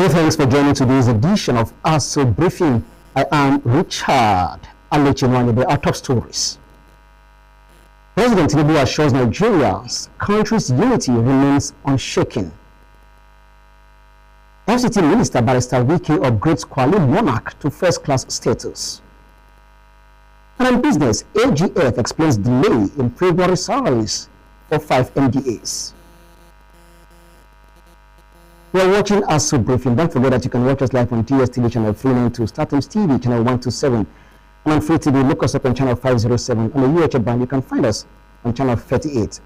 Hey, thanks for joining today's edition of Aso Briefing. I am Richard. I'll let you know the top stories. President Tinubu assures Nigeria's country's unity remains unshaken. FCT Minister Barrister Wike upgrades Kwali monarch to first-class status. And in business, AGF explains delay in February salaries for 5 MDAs. We are watching Aso Briefing. Don't forget that you can watch us live on TSTV channel 392, StarTimes TV channel 127, and on Free TV, look us up on channel 507. On the UHF band, you can find us on channel 38.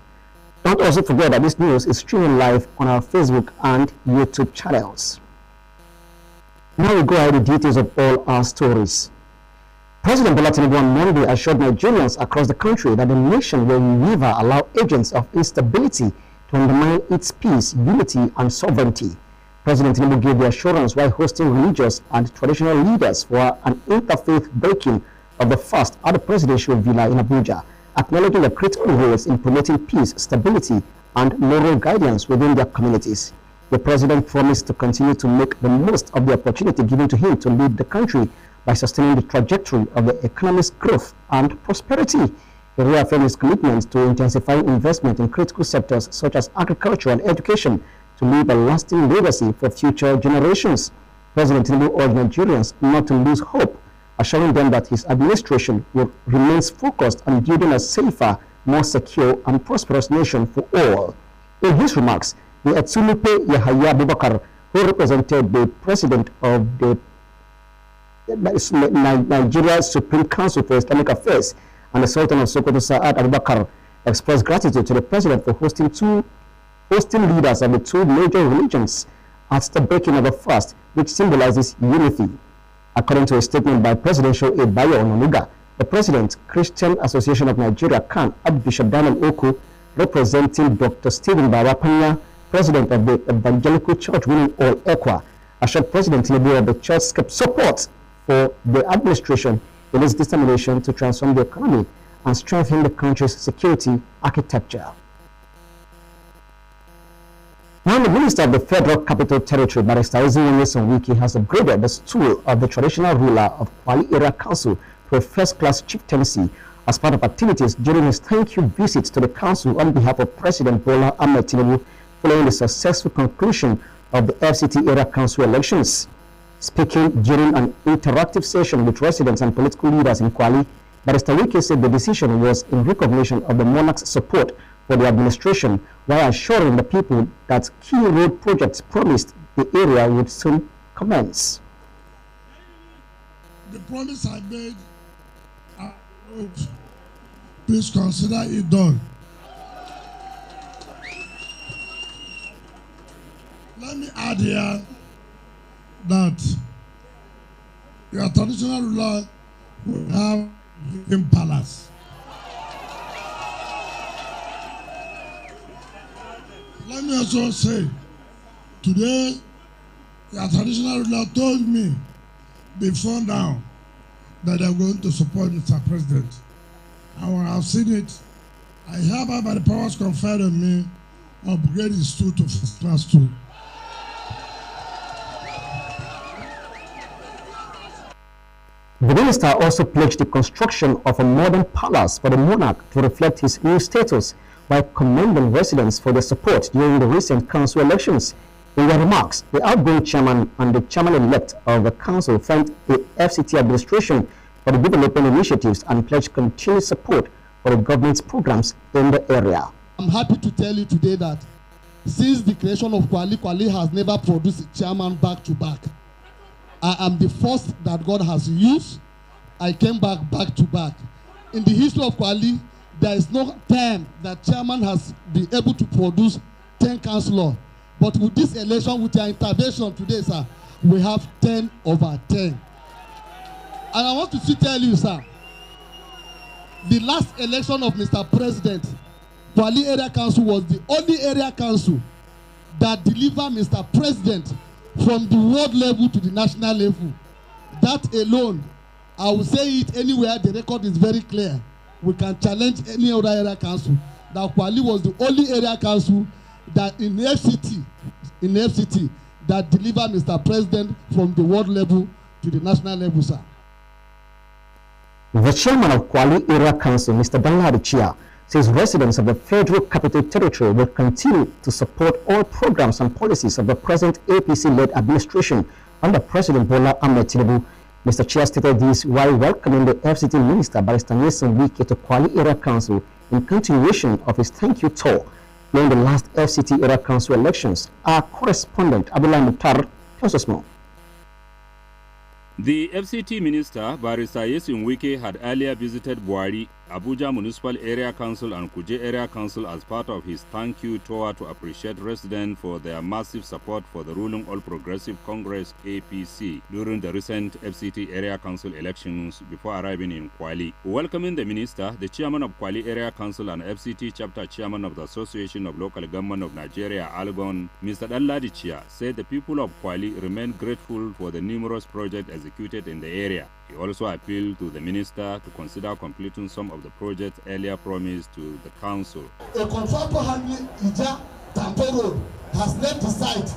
Don't also forget that this news is streaming live on our Facebook and YouTube channels. Now we go ahead with details of all our stories. President Bola Tinubu on Monday assured Nigerians across the country that the nation will never allow agents of instability to undermine its peace, unity, and sovereignty. President Tinubu gave the assurance while hosting religious and traditional leaders for an interfaith breaking of the fast at the presidential villa in Abuja, acknowledging the critical roles in promoting peace, stability, and moral guidance within their communities. The president promised to continue to make the most of the opportunity given to him to lead the country by sustaining the trajectory of the economic's growth and prosperity. He reaffirmed his commitment to intensifying investment in critical sectors such as agriculture and education to leave a lasting legacy for future generations. President Tinubu urged Nigerians not to lose hope, assuring them that his administration will remain focused on building a safer, more secure, and prosperous nation for all. In his remarks, the Etsulupe Yahaya Abubakar, who represented the president of the Nigeria Supreme Council for Islamic Affairs, and the Sultan of Sokoto Sa'ad Abubakar, expressed gratitude to the president for hosting leaders of the two major religions at the breaking of the fast, which symbolizes unity. According to a statement by Presidential Aide Bayo Onanuga, the President, Christian Association of Nigeria, CAN, Archbishop Daniel Oku, representing Dr. Stephen Bawapanya, President of the Evangelical Church Winning All Ekwa, assured President Tinubu of the church's support for the administration in its determination to transform the economy and strengthen the country's security architecture. Now, the Minister of the Federal Capital Territory, Barrister Wike, has upgraded the stool of the traditional ruler of Kwali Area Council to a first-class chieftaincy as part of activities during his thank-you visit to the council on behalf of President Bola Ahmed Tinubu following the successful conclusion of the FCT Area Council elections. Speaking during an interactive session with residents and political leaders in Kwali, Barrister Wike said the decision was in recognition of the monarch's support for the administration, while assuring the people that key road projects promised the area would soon commence. The promise I made, please consider it done. Let me add here that your traditional ruler will have in palace. Let me also say, today your traditional ruler told me before now that they are going to support Mr. President. And when I've seen it, I hereby, by the powers conferred on me, upgrade his stool to first class stool. The minister also pledged the construction of a modern palace for the monarch to reflect his new status, while commending residents for their support during the recent council elections. In their remarks, the outgoing chairman and the chairman-elect of the council thanked the FCT administration for the development initiatives and pledged continued support for the government's programs in the area. I'm happy to tell you today that since the creation of Kwali has never produced a chairman back-to-back. I am the first that God has used. I came back to back. In the history of Kwali, there is no time that chairman has been able to produce 10 councillors. But with this election, with your intervention today, sir, we have 10 over 10. And I want to tell you, sir, the last election of Mr. President, Kwali Area Council was the only area council that delivered Mr. President from the world level to the national level. That alone, I will say it anywhere, the record is very clear. We can challenge any other area council. That Kwali was the only area council that in FCT that deliver Mr. President from the world level to the national level, sir. The chairman of Kwali Area Council, Mr. Danladi Chia, says residents of the Federal Capital Territory will continue to support all programs and policies of the present APC-led administration under President Bola Ahmed Tinubu. Mr. Chia stated this while welcoming the FCT Minister, Barrister Nelson Wike, to Kwali Area Council in continuation of his thank you tour during the last FCT Area Council elections. Our correspondent, Abdullah Mukhtar, tells us more. The FCT Minister, Barrister Nelson Wike, had earlier visited Buari, Abuja Municipal Area Council and Kuje Area Council as part of his thank you tour to appreciate residents for their massive support for the ruling All Progressive Congress APC during the recent FCT Area Council elections before arriving in Kwali. Welcoming the minister, the chairman of Kwali Area Council and FCT chapter chairman of the Association of Local Government of Nigeria, Algon, Mr. Danladi Chia, said the people of Kwali remain grateful for the numerous projects executed in the area. He also appealed to the minister to consider completing some of the projects earlier promised to the council. A contractor handling Ija Tampe Road has left the site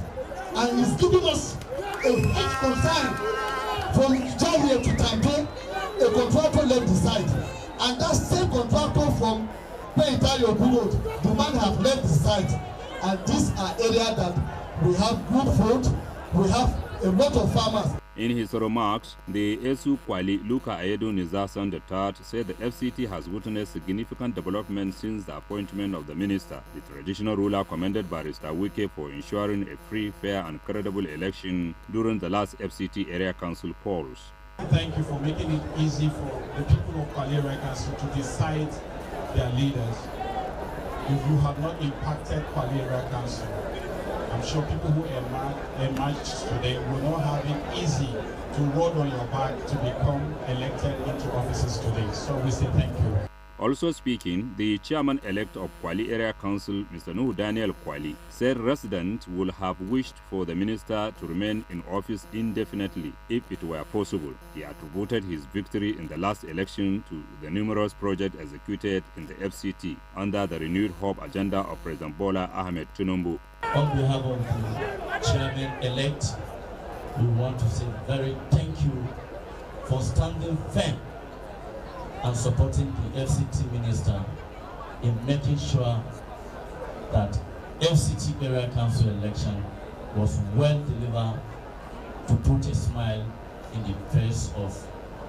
and is giving us a huge concern from Ija here to Tampe. A contractor left the site, and that same contractor from Peitayo Road, the man have left the site. And these are areas that we have good food, we have a lot of farmers. In his remarks, the Aso Kwali Luka Ayedo Nizasan III said the FCT has witnessed significant development since the appointment of the minister. The traditional ruler commended Barrister Wike for ensuring a free, fair and credible election during the last FCT Area Council polls. Thank you for making it easy for the people of Kwali Area Council to decide their leaders. If you have not impacted Kwali Area Council, I'm sure people who emerged today will not have it easy to roll on your back to become elected into offices today. So we say thank you. Also speaking, the chairman-elect of Kwali Area Council, Mr. Nuhu Daniel Kwali, said residents would have wished for the minister to remain in office indefinitely if it were possible. He attributed his victory in the last election to the numerous projects executed in the FCT under the renewed hope agenda of President Bola Ahmed Tinubu. On behalf of the chairman-elect, we want to say very thank you for standing firm and supporting the FCT minister in making sure that FCT Area Council election was well delivered to put a smile in the face of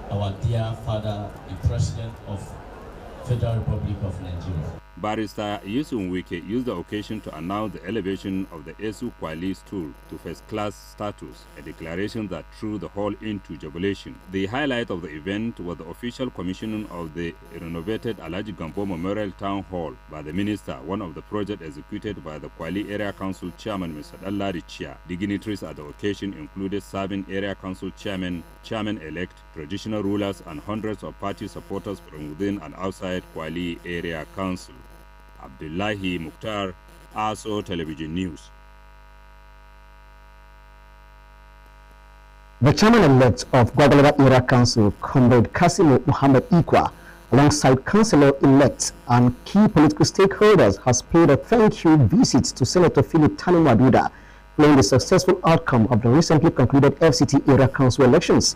our dear father, the President of Federal Republic of Nigeria. Barrister Nelson Wike used the occasion to announce the elevation of the Aso Kwali stool to first-class status, a declaration that threw the whole into jubilation. The highlight of the event was the official commissioning of the renovated Alhaji Gambo Memorial Town Hall by the minister, one of the projects executed by the Kwali Area Council Chairman, Mr. Danladi Chia. Dignitaries at the occasion included serving Area Council Chairman, Chairman-elect, traditional rulers, and hundreds of party supporters from within and outside Kwali Area Council. Abdullahi Mukhtar, Aso Television News. The chairman-elect of Gwagwalada Area Council, Comrade Kasimu Muhammad Ikwa, alongside councillor-elect and key political stakeholders, has paid a thank you visit to Senator Philip Tanimu Aduda following the successful outcome of the recently concluded FCT Area Council elections.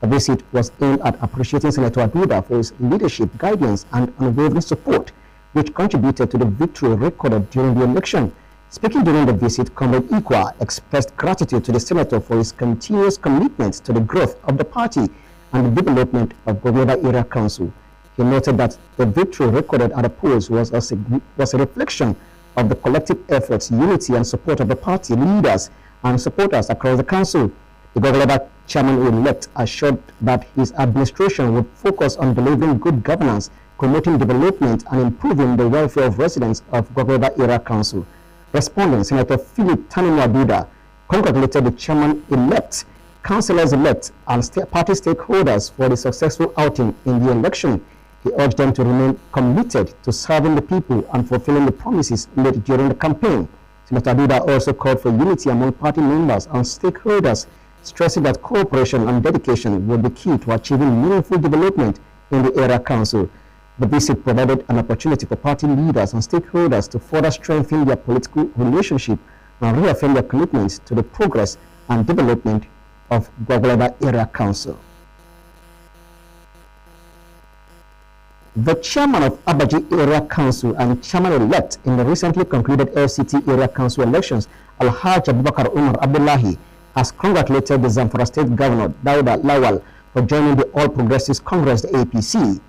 The visit was aimed at appreciating Senator Aduda for his leadership, guidance, and unwavering support, which contributed to the victory recorded during the election. Speaking during the visit, Comrade Ikwa expressed gratitude to the senator for his continuous commitment to the growth of the party and the development of Gwagwalada Area Council. He noted that the victory recorded at the polls was a reflection of the collective efforts, unity, and support of the party leaders and supporters across the council. The Gwagwalada chairman-elect assured that his administration would focus on delivering good governance, promoting development, and improving the welfare of residents of Gwagwalada Area Council. Responding, Senator Philip Tanimu Aduda congratulated the chairman-elect, councillors-elect, and party stakeholders for the successful outing in the election. He urged them to remain committed to serving the people and fulfilling the promises made during the campaign. Senator Aduda also called for unity among party members and stakeholders, stressing that cooperation and dedication will be key to achieving meaningful development in the Area Council. The visit provided an opportunity for party leaders and stakeholders to further strengthen their political relationship and reaffirmed their commitment to the progress and development of Gwagwalada Area Council. The chairman of Abaji Area Council and chairman-elect in the recently concluded FCT Area Council elections, Alhaji Abubakar Umar Abdullahi, has congratulated the Zamfara State Governor Dauda Lawal for joining the All Progressives Congress, the APC.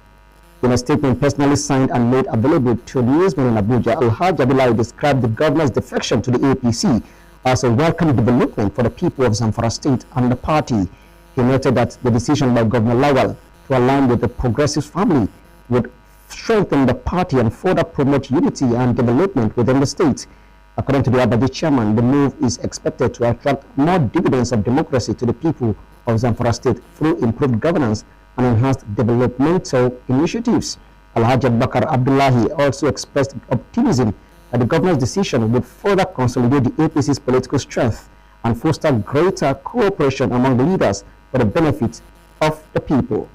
In a statement personally signed and made available to newsmen in Abuja, Alhaji Abdullahi described the governor's defection to the APC as a welcome development for the people of Zamfara State and the party. He noted that the decision by Governor Lawal to align with the Progressives family would strengthen the party and further promote unity and development within the state. According to the Abaji chairman, the move is expected to attract more dividends of democracy to the people of Zamfara State through improved governance and enhanced developmental initiatives. Alhaji Abubakar Abdullahi also expressed optimism that the governor's decision would further consolidate the APC's political strength and foster greater cooperation among the leaders for the benefit of the people.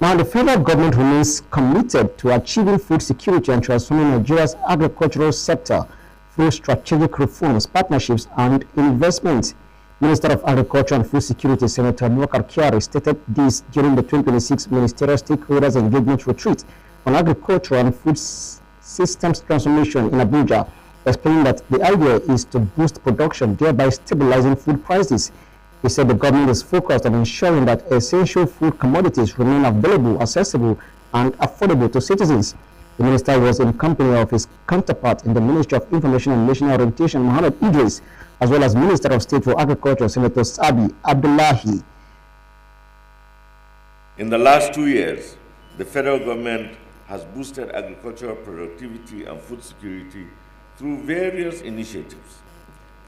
Now, the federal government remains committed to achieving food security and transforming Nigeria's agricultural sector through strategic reforms, partnerships, and investments. Minister of Agriculture and Food Security, Senator Abubakar Kyari, stated this during the 2026 Ministerial Stakeholders Engagement Retreat on Agriculture and Food Systems Transformation in Abuja, explaining that the idea is to boost production, thereby stabilizing food prices. He said the government is focused on ensuring that essential food commodities remain available, accessible, and affordable to citizens. The minister was in company of his counterpart in the Ministry of Information and National Orientation, Mohammed Idris, as well as Minister of State for Agriculture, Senator Sabi Abdullahi. In the last 2 years, the federal government has boosted agricultural productivity and food security through various initiatives.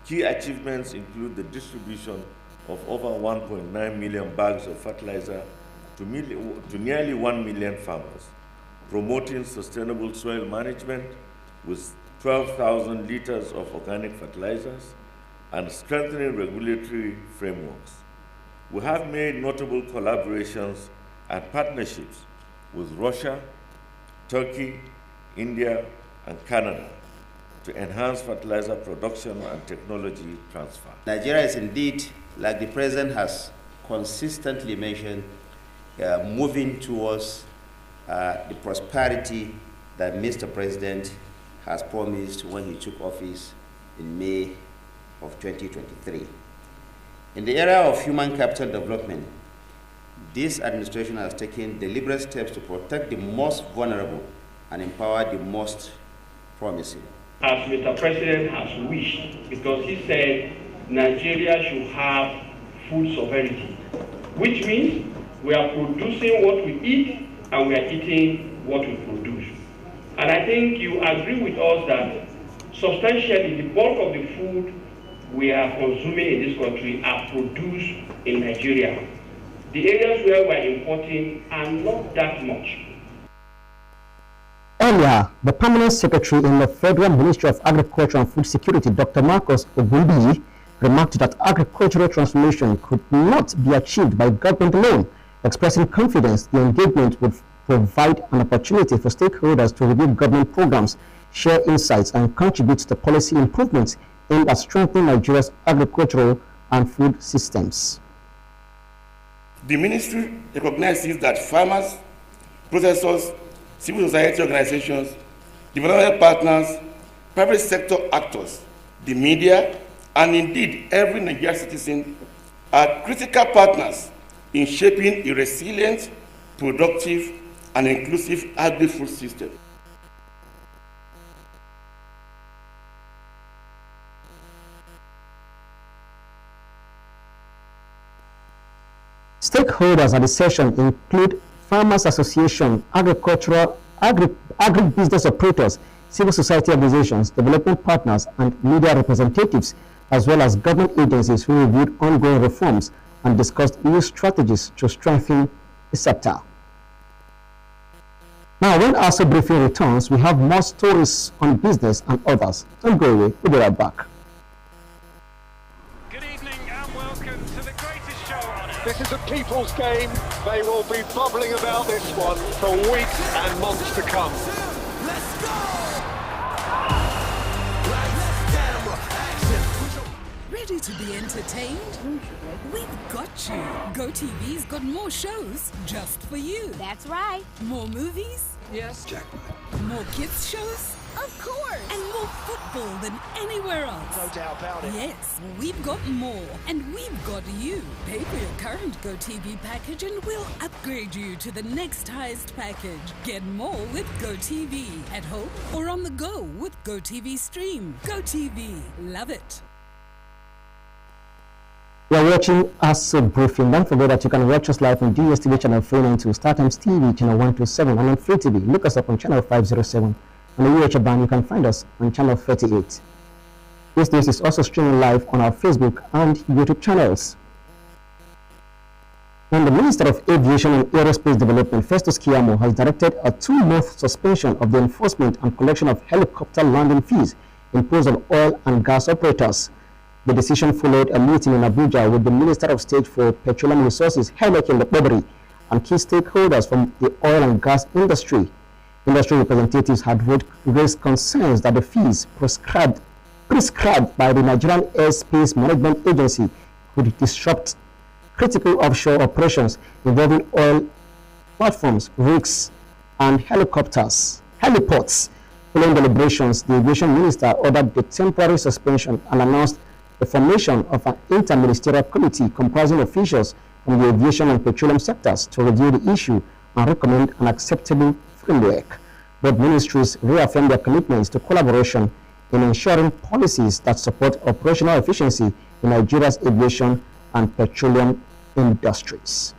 Key achievements include the distribution of over 1.9 million bags of fertilizer to nearly 1 million farmers, promoting sustainable soil management with 12,000 liters of organic fertilizers, and strengthening regulatory frameworks. We have made notable collaborations and partnerships with Russia, Turkey, India, and Canada to enhance fertilizer production and technology transfer. Nigeria is indeed, like the President has consistently mentioned, moving towards the prosperity that Mr. President has promised when he took office in May of 2023. In the area of human capital development, this administration has taken deliberate steps to protect the most vulnerable and empower the most promising. As Mr. President has wished, because he said Nigeria should have food sovereignty, which means we are producing what we eat and we are eating what we produce. And I think you agree with us that substantially the bulk of the food we are consuming in this country are produced in Nigeria. The areas where we are importing are not that much. Earlier, the Permanent Secretary in the Federal Ministry of Agriculture and Food Security, Dr. Marcus Ogunbiyi, remarked that agricultural transformation could not be achieved by government alone, expressing confidence the engagement would provide an opportunity for stakeholders to review government programs, share insights, and contribute to policy improvements aimed at strengthening Nigeria's agricultural and food systems. The ministry recognizes that farmers, processors, civil society organizations, development partners, private sector actors, the media, and indeed every Nigerian citizen are critical partners in shaping a resilient, productive, and inclusive agri-food system. Stakeholders at the session include Farmers Association, agribusiness operators, civil society organizations, development partners, and media representatives, as well as government agencies who reviewed ongoing reforms and discussed new strategies to strengthen the sector. Now, when Aso Briefing returns, we have more stories on business and others. Don't go away, we'll be right back. This is a people's game. They will be bubbling about this one for weeks and months to come. Ready to be entertained? We've got you. GoTV's got more shows just for you. That's right. More movies? Yes, jackpot. More kids shows? Of course. And more football than anywhere else. No doubt about it. Yes, we've got more. And we've got you. Pay for your current GoTV package and we'll upgrade you to the next highest package. Get more with GoTV. At home or on the go with GoTV Stream. GoTV. Love it. You are watching Aso Briefing. Don't forget that you can watch us live on DSTV channel 392, StarTimes TV channel 127, and on Free TV. Look us up on channel 507. On the UH band, you can find us on channel 38. This news is also streaming live on our Facebook and YouTube channels. And the Minister of Aviation and Aerospace Development, Festus Keyamo, has directed a 2-month suspension of the enforcement and collection of helicopter landing fees imposed on oil and gas operators. The decision followed a meeting in Abuja with the Minister of State for Petroleum Resources, Heineken Lekpobiri, and key stakeholders from the oil and gas industry. Industry representatives had raised concerns that the fees prescribed by the Nigerian Airspace Management Agency would disrupt critical offshore operations involving oil platforms, rigs, and heliports. Following deliberations, the aviation minister ordered the temporary suspension and announced the formation of an interministerial committee comprising officials from the aviation and petroleum sectors to review the issue and recommend an acceptable framework. Both ministries reaffirmed their commitments to collaboration in ensuring policies that support operational efficiency in Nigeria's aviation and petroleum industries.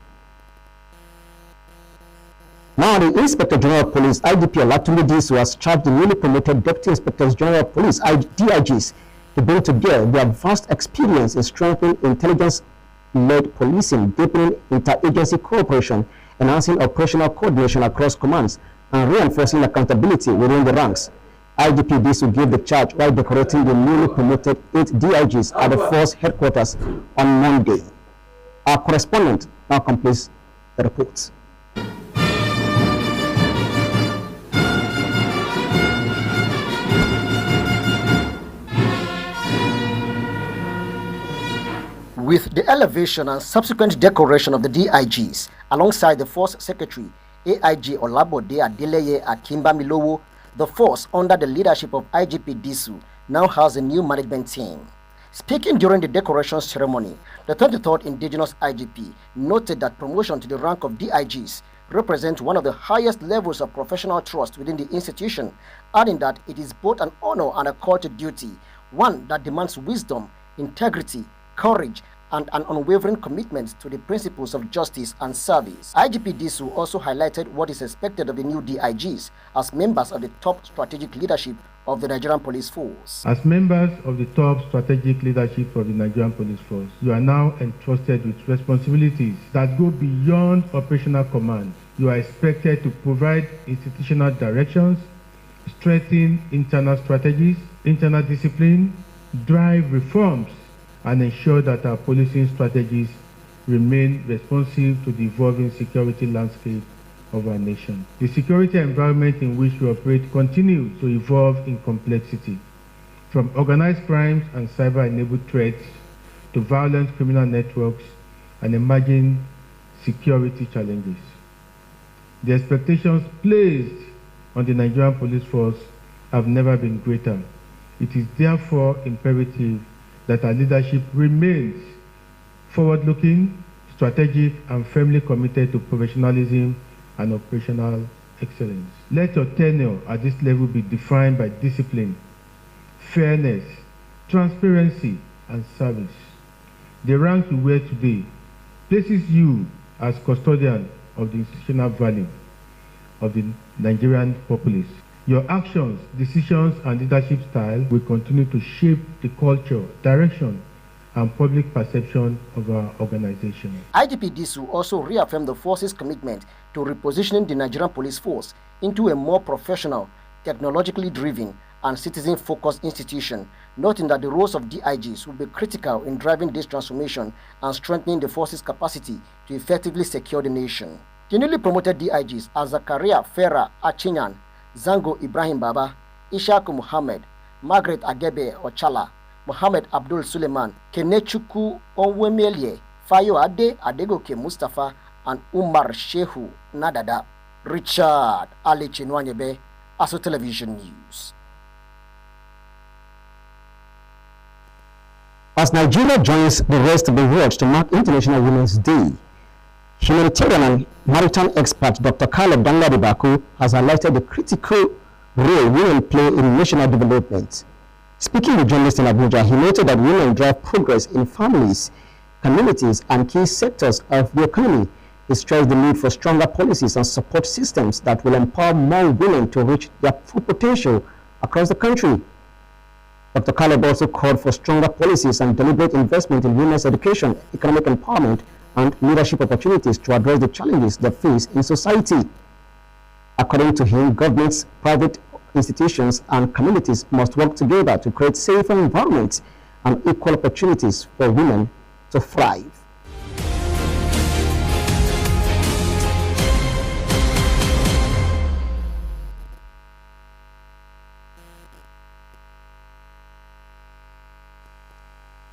Now, the Inspector General of Police, IGP Olatunde Disu, has charged the newly promoted Deputy Inspectors General of Police, DIGs, to bring to bear their vast experience in strengthening intelligence-led policing, deepening interagency cooperation, enhancing operational coordination across commands, and reinforcing accountability within the ranks. IGP Disu gave the charge while decorating the newly promoted 8 DIGs at the force headquarters on Monday. Our correspondent now completes the report. With the elevation and subsequent decoration of the DIGs, alongside the Force Secretary, AIG Olabode Adeleye Akimbamilowo, the force under the leadership of IGP Disu now has a new management team. Speaking during the decoration ceremony, the 23rd Indigenous IGP noted that promotion to the rank of DIGs represent one of the highest levels of professional trust within the institution, adding that it is both an honor and a call to duty, one that demands wisdom, integrity, courage, and an unwavering commitment to the principles of justice and service. IGP Disu also highlighted what is expected of the new DIGs as members of the top strategic leadership of the Nigerian Police Force. As members of the top strategic leadership of the Nigerian Police Force, you are now entrusted with responsibilities that go beyond operational command. You are expected to provide institutional directions, strengthen internal strategies, internal discipline, drive reforms, and ensure that our policing strategies remain responsive to the evolving security landscape of our nation. The security environment in which we operate continues to evolve in complexity, from organized crimes and cyber-enabled threats to violent criminal networks and emerging security challenges. The expectations placed on the Nigerian Police Force have never been greater. It is therefore imperative that our leadership remains forward-looking, strategic, and firmly committed to professionalism and operational excellence. Let your tenure at this level be defined by discipline, fairness, transparency, and service. The rank you wear today places you as custodian of the institutional value of the Nigerian populace. Your actions, decisions, and leadership style will continue to shape the culture, direction, and public perception of our organization. IGP Disu also reaffirmed the force's commitment to repositioning the Nigerian Police Force into a more professional, technologically driven, and citizen-focused institution, noting that the roles of DIGs will be critical in driving this transformation and strengthening the force's capacity to effectively secure the nation. The newly promoted DIGs are Zakaria Farah Achinyan, Zango Ibrahim Baba, Ishaku Muhammad, Margaret Agebe Ochala, Mohammed Abdul Suleiman, Kenechuku Onwemelie, Fayo Ade Adegoke Mustafa, and Umar Shehu Nadada. Richard Ali Chinwanyebe, Aso Television News. As Nigeria joins the rest of the world to mark International Women's Day, humanitarian and maritime expert Dr. Caleb Danladi has highlighted the critical role women play in national development. Speaking with journalists in Abuja, he noted that women drive progress in families, communities, and key sectors of the economy. He stressed the need for stronger policies and support systems that will empower more women to reach their full potential across the country. Dr. Caleb also called for stronger policies and deliberate investment in women's education, economic empowerment, and leadership opportunities to address the challenges they face in society. According to him, governments, private institutions, and communities must work together to create safer environments and equal opportunities for women to thrive.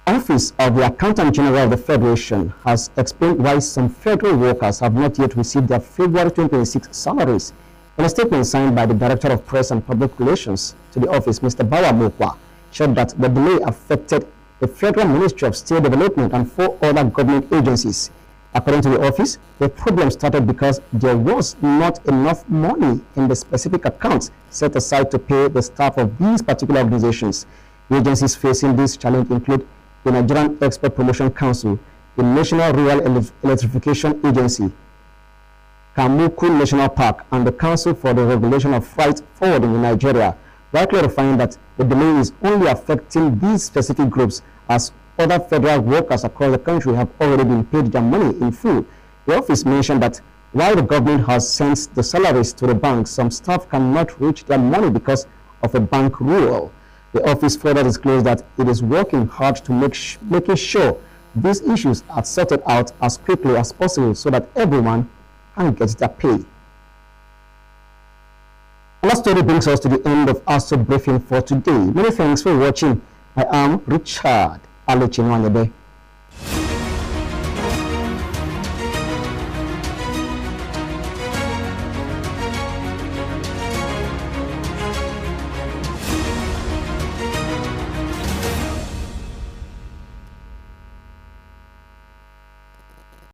Office of the Accountant General of the Federation has explained why some federal workers have not yet received their February 2026 salaries. In a statement signed by the Director of Press and Public Relations to the office, Mr. Bawa Mokwa, showed that the delay affected the Federal Ministry of State Development and 4 other government agencies. According to the office, the problem started because there was not enough money in the specific accounts set aside to pay the staff of these particular organizations. The agencies facing this challenge include the Nigerian Export Promotion Council, the National Rural Electrification Agency, Kamuku National Park, and the Council for the Regulation of Freight Forwarding in Nigeria, while clarifying that the delay is only affecting these specific groups, as other federal workers across the country have already been paid their money in full. The office mentioned that while the government has sent the salaries to the banks, some staff cannot reach their money because of a bank rule. The office further disclosed that it is working hard to making sure these issues are sorted out as quickly as possible so that everyone can get their pay. And that story brings us to the end of Aso Briefing for today. Many thanks for watching. I am Richard Ali Chinwanyebe.